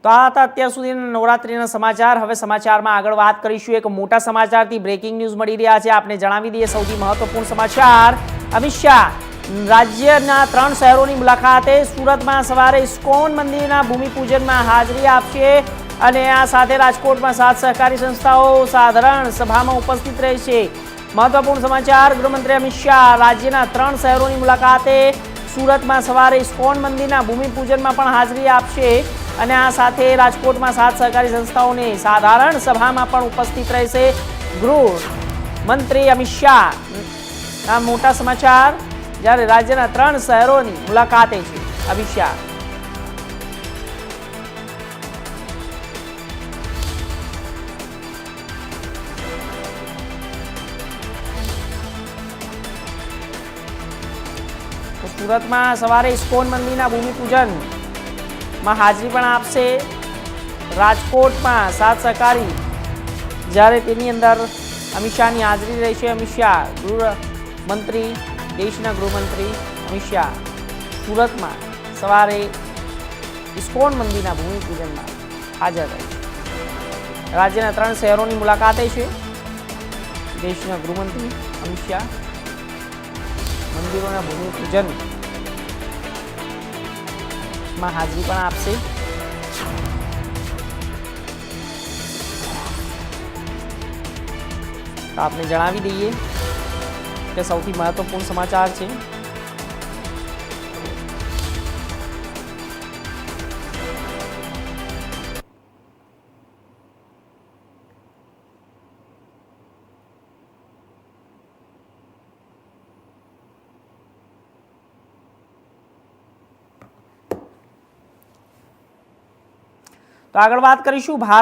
તો આ હતા અત્યાર સુધીના નવરાત્રીના સમાચાર। હવે સમાચારમાં આગળ વાત કરીશું એક મોટા સમાચારથી। બ્રેકિંગ ન્યૂઝ મળી રહ્યા છે। આપને જણાવી દઈએ સૌથી મહત્વપૂર્ણ સમાચાર। અમિત શાહ રાજ્યના 3 શહેરોની મુલાકાતે સુરતમાં સવારે ઇસ્કોન મંદિરના ભૂમિપૂજનમાં હાજરી આપશે અને આ સાથે રાજકોટમાં 7 સહકારી સંસ્થાઓ સાધારણ સભામાં ઉપસ્થિત રહેશે। મહત્વપૂર્ણ સમાચાર। ગૃહમંત્રી અમિત શાહ રાજ્યના 3 શહેરોની મુલાકાતે સુરતમાં સવારે ઇસ્કોન મંદિરના ભૂમિપૂજનમાં પણ હાજરી આપશે અને આ સાથે રાજકોટમાં 7 સહકારી સંસ્થાઓની સાધારણ સભામાં પણ ઉપસ્થિત રહેશે। ગૃહમંત્રી અમિત શાહ આ મોટા સમાચાર, જ્યારે રાજ્યના 3 શહેરોની મુલાકાતે છે અમિત શાહ। તો સુરતમાં સવારે ઇસ્કોન મંદિરના ભૂમિપૂજનમાં હાજરી પણ આપશે। રાજકોટમાં 7 સહકારી, જ્યારે તેની અંદર અમિત શાહની હાજરી રહેશે। અમિત શાહ ગૃહમંત્રી, દેશના ગૃહમંત્રી અમિત શાહ સુરતમાં સવારે ઇસ્કોન મંદિરના ભૂમિપૂજનમાં હાજર રહેશે। રાજ્યના 3 શહેરોની મુલાકાતે છે દેશના ગૃહમંત્રી અમિત શાહ। મંદિરોના ભૂમિપૂજનમાં હાજરી પણ આપશે। તો આપને જણાવી દઈએ કે સૌથી મહત્વપૂર્ણ સમાચાર છે। તો આગળ વાત કરીશું ભારત